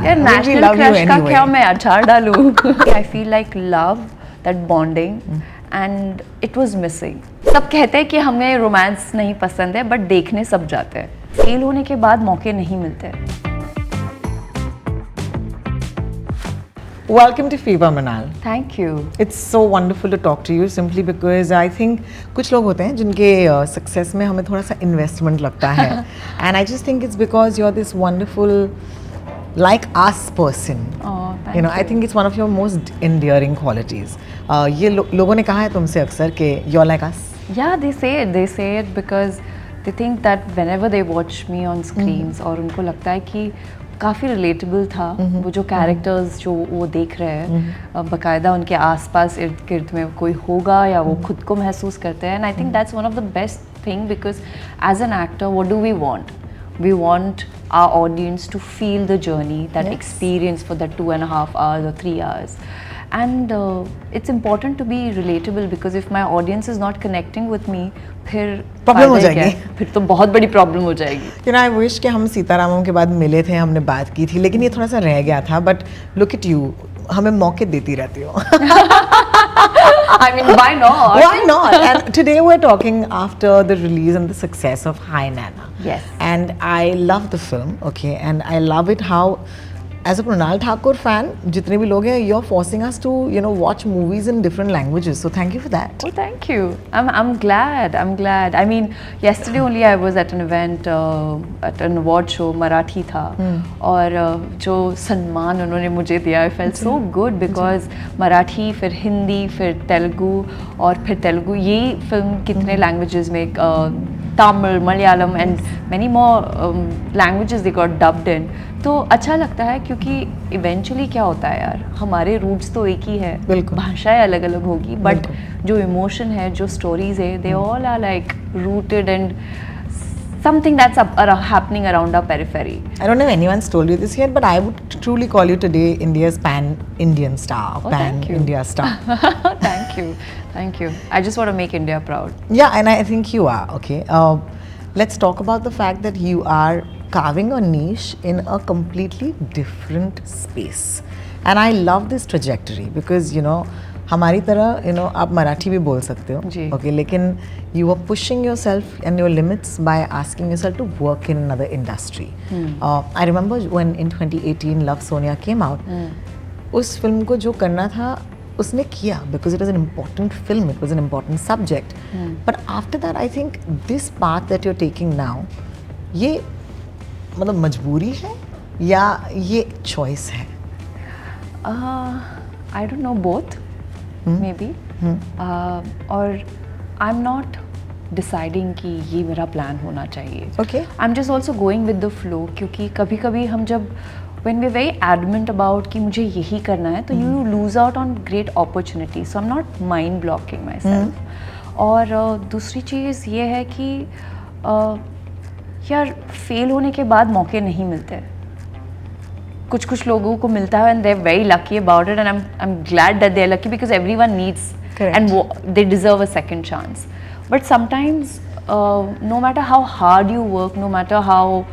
यार national crush का क्या मैं अचार डालूं? I feel like love, that bonding, and it was missing. सब कहते हैं कि हमें रोमांस नहीं पसंद है, बट देखने सब जाते हैं. फेल होने के बाद मौके नहीं मिलते. Welcome to Fever, Mrunal. Thank you. It's so wonderful to talk to you simply because I think कुछ लोग होते हैं जिनके success में हमें थोड़ा सा investment लगता है. And I just think it's because you're this wonderful, like us person. Oh, thank you know, I think it's one of your most endearing qualities. ये लोगों ने कहा है तुमसे अक्सर कि you're like us. Yeah, they say it. They say it because they think that whenever they watch me on screens, और उनको लगता है कि काफ़ी रिलेटेबल था वो जो कैरेक्टर्स जो वो देख रहे हैं, बाकायदा उनके आसपास इर्द गिर्द में कोई होगा या वो खुद को महसूस करते हैं. And I think that's one of the best thing because as an actor what do we want? We want our audience to feel the journey, that experience for that 2.5 hours or 3 hours. And it's important to be relatable because if my audience is not connecting with me, फिर problem हो जाएगी. फिर तो बहुत बड़ी problem हो जाएगी. You know, I wish कि हम सीता रामम के बाद मिले थे, हमने बात की थी, लेकिन ये थोड़ा सा रह गया था. But look at you, हमें मौके देती रहती हो. I mean, why not? Why not? And today we're talking after the release and the success of Hi Nanna. Yes. And I love the film, okay, and I love it how, as a Mrunal Thakur fan, जितने भी लोग हैं, you're forcing us to, you know, watch movies in different languages. So thank you for that. Oh, thank you. I'm glad. I'm glad. I mean, yesterday only I was at an event, at an award show, Marathi था, और जो सम्मान उन्होंने मुझे दिया, I felt so good because Marathi, फिर हिंदी, फिर तेलुगु, और फिर तेलुगु ये फिल्म कितने languages में, Tamil, Malayalam and many more languages they got dubbed in. तो अच्छा लगता है क्योंकि इवेंचुअली क्या होता है यार, हमारे रूट्स तो एक ही है, भाषाएं अलग अलग होगी, बट जो इमोशन है, जो स्टोरीज है, they all are like rooted and something that's happening around our periphery. I don't know if anyone's told you this yet, but I would truly call you today India's pan-Indian star, pan-India star. Thank you. Thank you. I just want to make India proud. Yeah, and I think you are, okay. Let's talk about the fact that you are carving a niche in a completely different space. And I love this trajectory because, you know, हमारी तरह, you know, आप मराठी भी बोल सकते हो, okay, लेकिन you are pushing yourself and your limits by asking yourself to work in another industry. I remember when in 2018 Love Sonia came out, उस film को जो करना था उसने किया because it was an important film, it was an important subject. But after that I think this path that you're taking now, ये मतलब मजबूरी है या ये choice है? I don't know, both. Maybe. और I'm not deciding कि ये मेरा plan होना चाहिए. Okay. I'm just also going with the flow क्योंकि कभी-कभी हम जब when we're very adamant about कि मुझे यही करना है तो you lose out on great opportunities. So I'm not mind blocking myself. और दूसरी चीज़ ये है कि यार फेल होने के बाद मौके नहीं मिलते. कुछ लोगों को मिलता है and they're very lucky about it and I'm glad that they're lucky because everyone needs and they deserve a second chance. But sometimes no matter how hard you work, no matter how,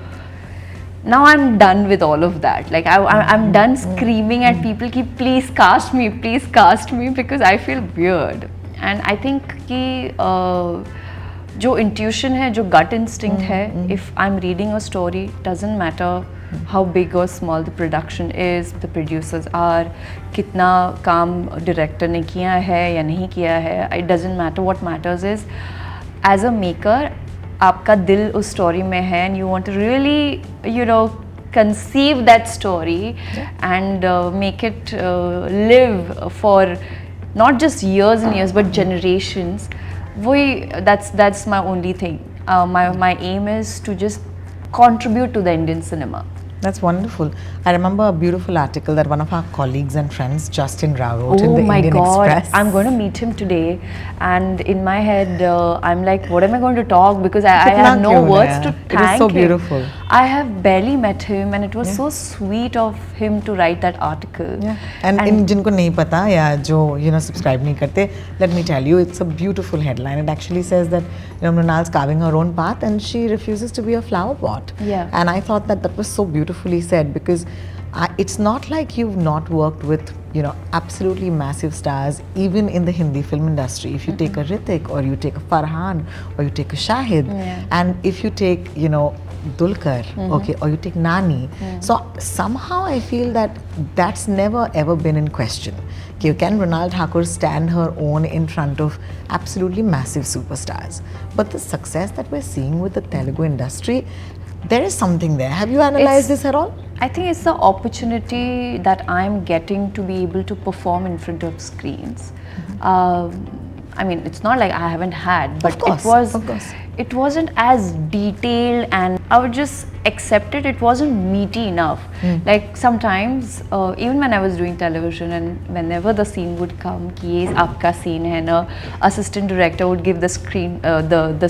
now I'm done with all of that. Like I'm done screaming at people ki please cast me because I feel weird. And I think कि जो intuition है, जो gut instinct है, if I'm reading a story, doesn't matter how big or small the production is, the producers are, कितना काम director ने किया है या नहीं किया है, it doesn't matter. What matters is as a maker आपका दिल उस story में है and you want to really, you know, conceive that story and make it live for not just years and years but generations. That's my only thing. My aim is to just contribute to the Indian cinema. That's wonderful. I remember a beautiful article that one of our colleagues and friends, Justin Rao, wrote in the Indian Express. I'm going to meet him today, and in my head, I'm like, what am I going to talk? Because I have no words to thank him. It is so beautiful. I have barely met him, and it was so sweet of him to write that article. Yeah. And in जिनको नहीं पता या जो subscribe नहीं करते, let me tell you, it's a beautiful headline. It actually says that Mrunal's carving her own path, and she refuses to be a flower pot. Yeah. And I thought that was so beautifully said because it's not like you've not worked with, you know, absolutely massive stars even in the Hindi film industry. If you take a Hrithik, or you take a Farhan, or you take a Shahid, and if you take, you know, Dulquer, okay, or you take Nani. So somehow I feel that that's never ever been in question. Okay, can Mrunal Thakur stand her own in front of absolutely massive superstars? But the success that we're seeing with the Telugu industry, there is something there. Have you analyzed this at all? I think it's the opportunity that I'm getting to be able to perform in front of screens. I mean, it's not like I haven't had, but it wasn't as detailed, and I would just accept it. It wasn't meaty enough. Like sometimes, even when I was doing television, and whenever the scene would come, कि ये आपका scene है ना, assistant director would give the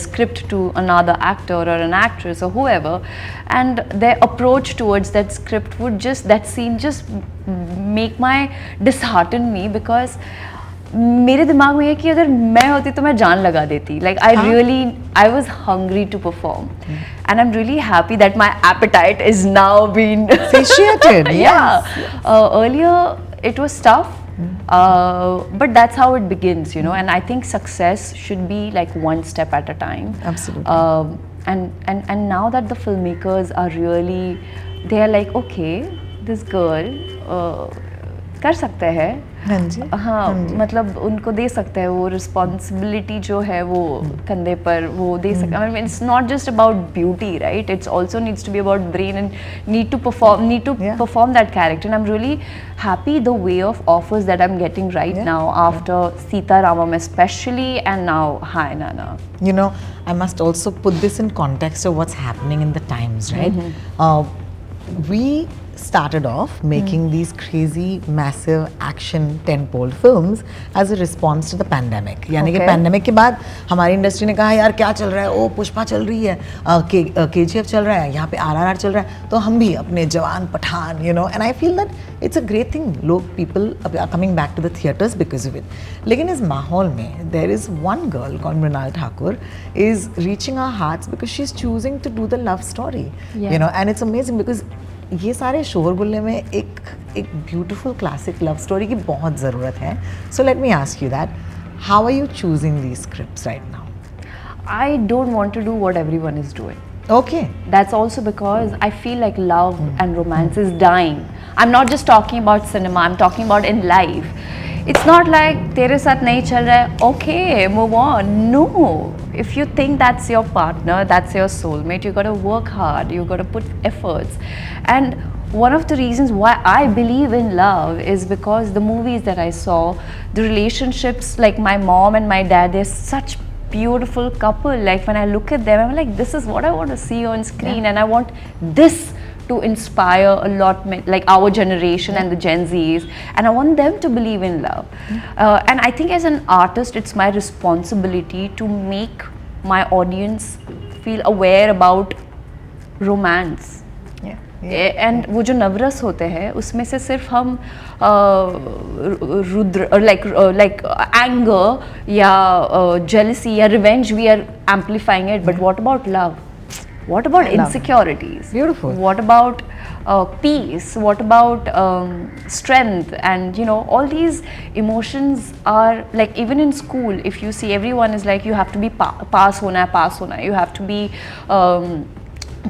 script to another actor or an actress or whoever, and their approach towards that script would that scene just dishearten me, because मेरे दिमाग में है कि अगर मैं होती तो मैं जान लगा देती. Like I was hungry to perform, and I'm really happy that my appetite is now being satiated. Yeah. Earlier it was tough, but that's how it begins, you know. And I think success should be like one step at a time. Absolutely. And now that the filmmakers are really, they are like, okay, this girl कर सकते हैं. हाँ, मतलब उनको दे सकते हैं वो responsibility जो है वो कंधे पर वो दे सकते हैं. I mean, it's not just about beauty, right? It's also needs to be about brain and need to perform that character. And I'm really happy the way of offers that I'm getting right now after Sita Ramam especially, and now Hi Nanna. You know, I must also put this in context of what's happening in the times, right? We started off making these crazy massive action tentpole films as a response to the pandemic. यानी कि pandemic के बाद हमारी industry ने कहा यार क्या चल रहा है, ओ पुष्पा चल रही है, KGF चल रहा है, यहाँ पे RRR चल रहा है, तो हम भी अपने जवान Pathan, you know. And I feel that it's a great thing. People are coming back to the theatres because of it. लेकिन इस माहौल में there is one girl called Mrunal Thakur is reaching our hearts because she's choosing to do the love story, you know. And it's amazing because ये सारे शोरगुल्ले में एक beautiful classic love story की बहुत ज़रूरत है. So let me ask you that, how are you choosing these scripts right now? I don't want to do what everyone is doing. Okay. That's also because I feel like love and romance is dying. I'm not just talking about cinema, I'm talking about in life. It's not like तेरे साथ नहीं चल रहा है, okay, move on. No. If you think that's your partner, that's your soulmate, you got to work hard, you got to put efforts. And one of the reasons why I believe in love is because the movies that I saw, the relationships, like my mom and my dad, they're such beautiful couple. Like when I look at them, I'm like, this is what I want to see on screen, and I want this to inspire a lot, like our generation and the Gen Zs, and I want them to believe in love. And I think as an artist, it's my responsibility to make my audience feel aware about romance. And वो जो नवरस होते हैं उसमें से सिर्फ हम Rudra like anger या jealousy या revenge, we are amplifying it. But what about love? What about insecurities? Beautiful. What about peace? What about strength? And you know, all these emotions are like, even in school, if you see, everyone is like, you have to be pass hona hai, you have to be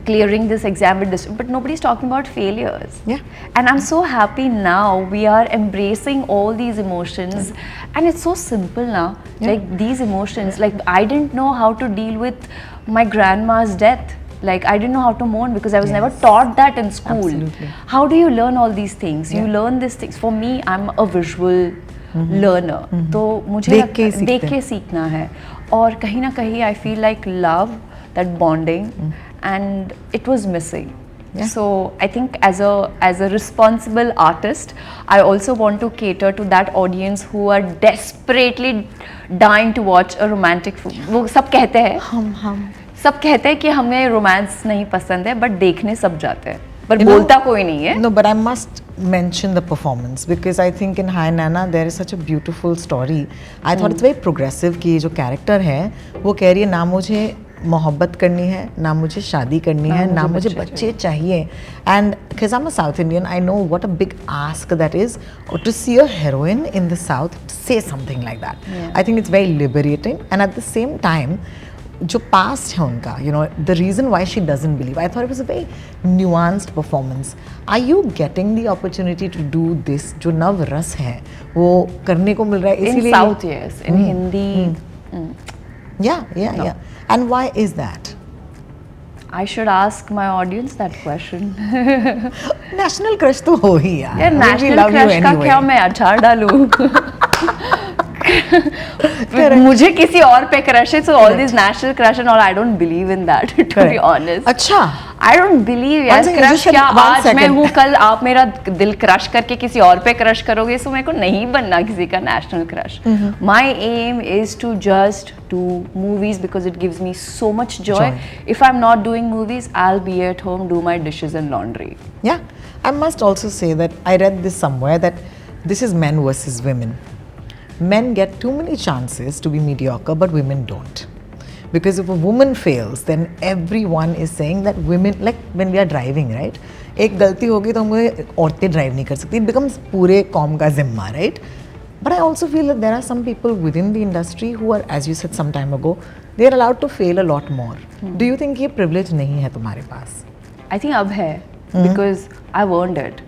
clearing this exam with this, but nobody's talking about failures. Yeah. And I'm so happy now we are embracing all these emotions, and it's so simple now. Like these emotions, like I didn't know how to deal with my grandma's death. Like I didn't know how to mourn because I was never taught that in school. Absolutely. How do you learn all these things? You learn these things. For me, I'm a visual learner. तो मुझे देख के सीखना है. और कहीं ना कहीं I feel like love, that bonding, and it was missing. So I think as a responsible artist, I also want to cater to that audience who are desperately dying to watch a romantic film. वो सब कहते हैं सब कहते हैं कि हमें romance नहीं पसंद है, बट देखने सब जाते हैं, पर बोलता कोई नहीं है. No, but I must mention the performance because I think in Hi Nanna there is such a beautiful story. I thought it's very progressive कि जो character है वो कह रही है ना मुझे मोहब्बत करनी है, ना मुझे शादी करनी है, ना मुझे बच्चे चाहिए. And because I'm a South Indian, I know what a big ask that is to see a heroine in the South say something like that. I think it's very liberating, and at the same time, जो past है उनका, you know, the reason why she doesn't believe, I thought it was a very nuanced performance. Are you getting the opportunity to do this? जो नव रस है वो करने को मिल रहा है इसीलिए. In South, yes. In Hindi. Yeah. And why is that? I should ask my audience that question. National crush तो हो ही यार. यार national crush का क्या मैं अचार डालूं? मुझे किसी और पे क्रश है, so all these national crush and all, I don't believe in that, to be honest. अच्छा. I don't believe यार क्रश क्या आज मैं हूँ कल आप मेरा दिल क्रश करके किसी और पे क्रश करोगे, so मेरे को नहीं बनना किसी का national crush. My aim is to just do movies because it gives me so much joy. If I'm not doing movies, I'll be at home, do my dishes and laundry. Yeah, I must also say that I read this somewhere that this is men versus women. Men get too many chances to be mediocre, but women don't. Because if a woman fails, then everyone is saying that women, like when we are driving, right? एक गलती होगी तो हमें औरतें drive नहीं कर सकती. It becomes पूरे कॉम का जिम्मा, right? But I also feel that there are some people within the industry who are, as you said some time ago, they are allowed to fail a lot more. Do you think ये privilege नहीं है तुम्हारे पास? I think अब है, because I've earned it.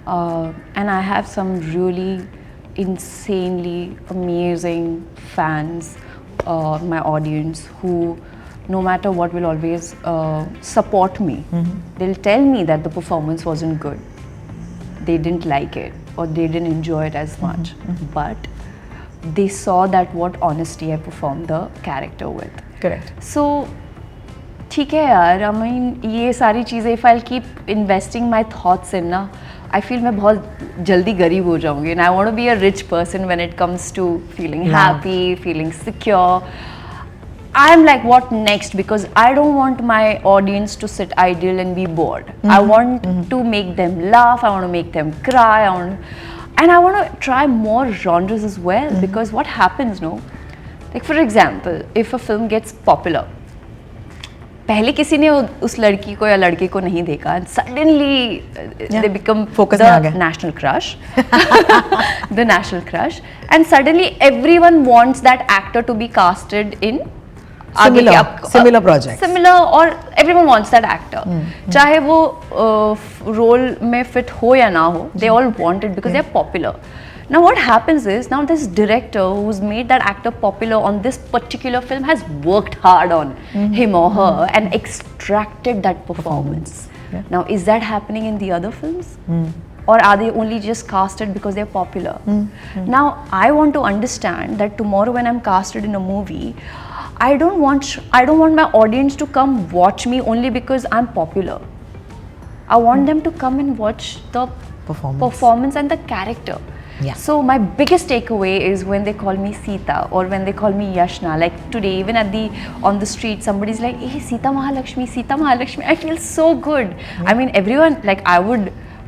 And I have some really insanely amazing fans, my audience, who no matter what will always support me. They'll tell me that the performance wasn't good, they didn't like it, or they didn't enjoy it as much, but they saw that what honesty I performed the character with. Correct. So ठीक है यार, I mean ये सारी चीज़ें if I'll keep investing my thoughts in ना, I feel मैं बहुत जल्दी गरीब हो जाऊँगी, and I want to be a rich person when it comes to feeling happy, feeling secure. I'm like, what next? Because I don't want my audience to sit idle and be bored. I want to make them laugh, I want to make them cry, and I want to try more genres as well, because what happens, no? Like for example, if a film gets popular, पहले किसी ने उस लड़की को या लड़के को नहीं देखा, and suddenly they become the national crush, the national crush, and suddenly everyone wants that actor to be casted in similar projects, similar, or everyone wants that actor, चाहे वो role में fit हो या ना हो, they all want it because they are popular. Now what happens is, now this director who's made that actor popular on this particular film has worked hard on him or her and extracted that performance. Now is that happening in the other films? Or are they only just casted because they're popular? Now I want to understand that tomorrow when I'm casted in a movie, I don't want my audience to come watch me only because I'm popular. I want them to come and watch the performance and the character. Yeah. So my biggest takeaway is when they call me Sita, or when they call me Yashna. Like today, even on the street, somebody's like, "Hey, Sita Mahalakshmi, Sita Mahalakshmi." I feel so good. I mean, everyone, like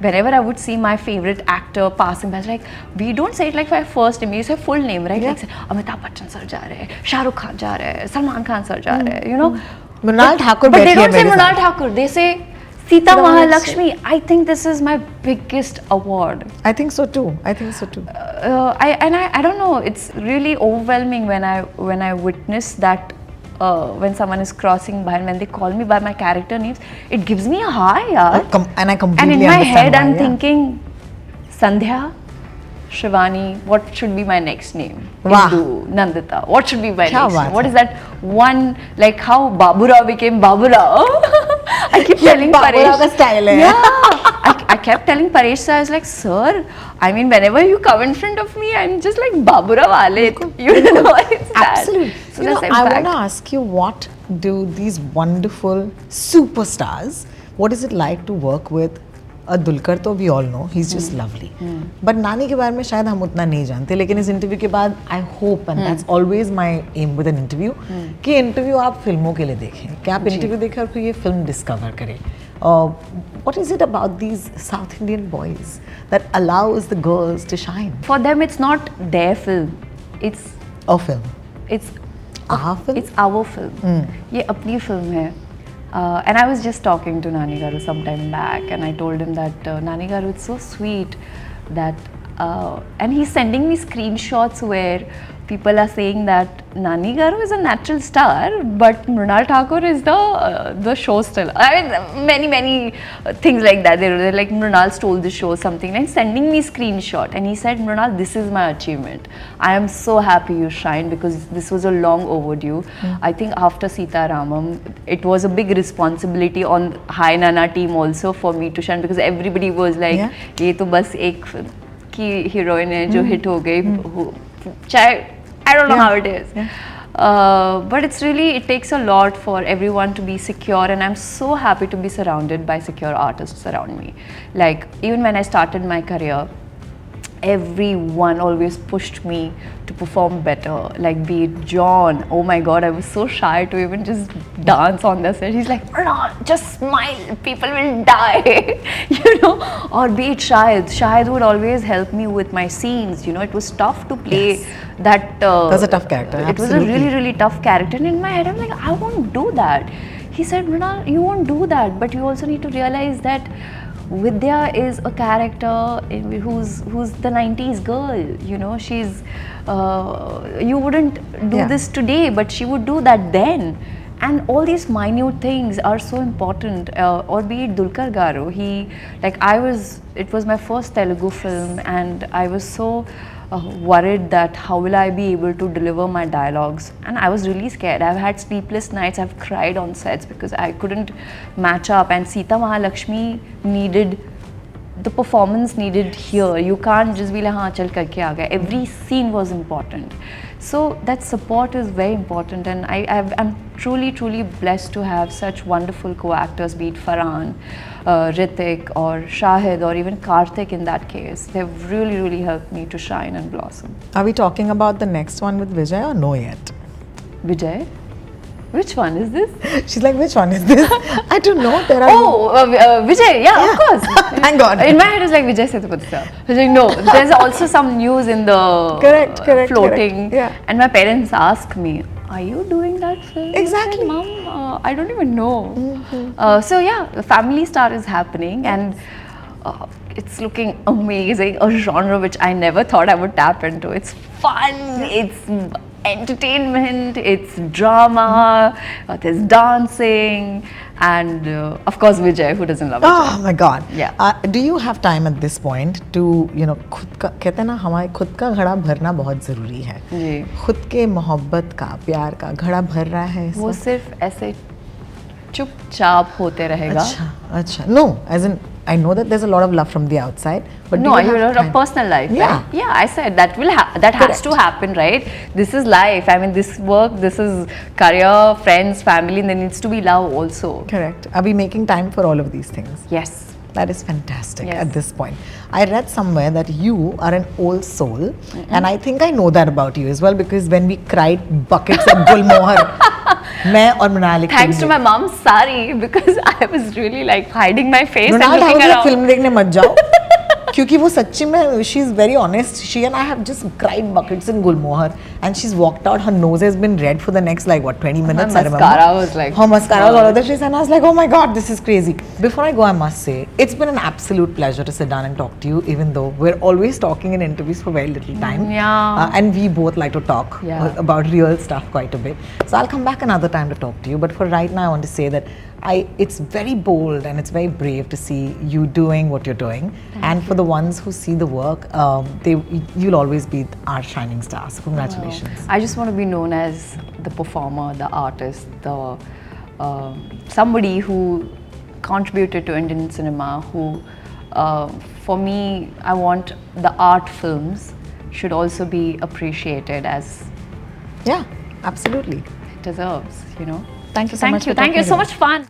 whenever I would see my favorite actor passing by, I was like, we don't say it like my first name, we say full name, right? Like say, Amitabh Bachchan sir ja rahe, Shah Rukh Khan ja rahe, Salman Khan sir ja rahe, you know. Mrunal Thakur, but they don't say Mrunal Thakur, they say Sita Mahalakshmi. I think this is my biggest award. I think so too. I don't know. It's really overwhelming when I witness that. When someone is crossing by and when they call me by my character names, it gives me a high, yaar. And I completely And in my head, I'm why, thinking, Sandhya, Shivani, what should be my next name? Wow. Indu, Nandita, what should be my next name? What hai. is that one, like how Baburao became Baburao? I keep telling Paresh. Baburao ka style hai. Yeah. I kept telling Paresh, so I was like, sir, I mean, whenever you come in front of me, I'm just like Babura Wale. You know, it's that. Absolutely. So you know, I want to ask you, what do these wonderful superstars, what is it like to work with? Dulquer तो we all know, he's just lovely. But नानी के बारे में शायद हम उतना नहीं जानते, लेकिन इस इंटरव्यू के बाद I hope, and that's always my aim with an interview, कि इंटरव्यू आप फिल्मों के लिए देखें, कि आप इंटरव्यू देखें और फिर ये फिल्म डिस्कवर करें. What is it about these South Indian boys that allows the girls to shine? For them, it's not their film, it's a film. It's our film? It's our film. ये अपनी film है. And I was just talking to Nani Garu some time back, and I told him that Nani Garu, it's so sweet that, and he's sending me screenshots where people are saying that Nani Garu is a natural star, but Mrunal Thakur is the show still. I mean, many things like that. They're like, Mrunal stole the show, something, and sending me screenshot. And he said, Mrunal, this is my achievement. I am so happy you shined, because this was a long overdue. I think after Sita Ramam, it was a big responsibility on Hi Nanna team also for me to shine, because everybody was like, ये तो बस एक की heroine है जो hit हो गई. चाहे I don't know how it is. But it's really, it takes a lot for everyone to be secure, and I'm so happy to be surrounded by secure artists around me. Like, even when I started my career, everyone always pushed me to perform better. Like, be it John, oh my god, I was so shy to even just dance on the set. He's like, no, just smile, people will die. You know, or be it Shahid would always help me with my scenes. You know, it was tough to play that. That's a tough character. It was a really tough character, and in my head I'm like, I won't do that. He said, Mrunal, you won't do that, but you also need to realize that Vidya is a character who's the 90s girl, you know, she's, you wouldn't do this today, but she would do that then. And all these minute things are so important. Or be it Dulquer Garu, it was my first Telugu film, and I was so worried that how will I be able to deliver my dialogues, and I was really scared. I've had sleepless nights, I've cried on sets because I couldn't match up, and Sita Mahalakshmi needed, the performance needed here. You can't just be like, haan, chal karke aa gaya. Every scene was important. So that support is very important, and I'm truly blessed to have such wonderful co-actors, be it Farhan, Hrithik or Shahid or even Karthik in that case. They've really helped me to shine and blossom. Are we talking about the next one with Vijay or no yet? Vijay? Which one is this? She's like, which one is this? I don't know. There are Vijay, yeah, of course. Hang on. In my head, it's like Vijay Sethupathi. I was like, no, there's also some news in the correct, floating. Yeah. And my parents ask me, are you doing that film? Exactly. I said, Mom, I don't even know. So yeah, the Family Star is happening, and it's looking amazing. A genre which I never thought I would tap into. It's fun. It's entertainment, it's drama, there's dancing, and of course Vijay, who doesn't love Vijay? Oh my god. Yeah. Do you have time at this point to, you know, कहते हैं ना, हमारे खुद का घड़ा भरना बहुत ज़रूरी है. जी. खुद के मोहब्बत का, प्यार का घड़ा भर रहा है. वो सिर्फ ऐसे चुपचाप होते रहेगा. अच्छा. No, as in, I know that there's a lot of love from the outside, but no, you have a personal life. Yeah, right? Yeah. I said that has to happen, right? This is life. I mean, this work, this is career, friends, family, and there needs to be love also. Correct. Are we making time for all of these things? Yes. That is fantastic at this point. I read somewhere that you are an old soul, and I think I know that about you as well, because when we cried buckets at Gulmohar, thanks to my mom's sari, because I was really like hiding my face and Mrunal looking around. film देखने मत जाओ, क्योंकि वो सच्ची में, she is very honest. She and I have just cried buckets in Gulmohar, and she's walked out. Her nose has been red for the next 20 minutes. Her mascara was like, her mascara was all over the place, and I was like, oh my god, this is crazy. Before I go, I must say, it's been an absolute pleasure to sit down and talk to you, even though we're always talking in interviews for very little time. Yeah. And we both like to talk about real stuff quite a bit. So I'll come back another time to talk to you. But for right now, I want to say that it's very bold and it's very brave to see you doing what you're doing. Thank you. For the ones who see the work, you'll always be our shining star. So congratulations. I just want to be known as the performer, the artist, the somebody who contributed to Indian cinema, who for me, I want the art films should also be appreciated as absolutely it deserves, you know. Thank you so much. Thank you so much. Fun.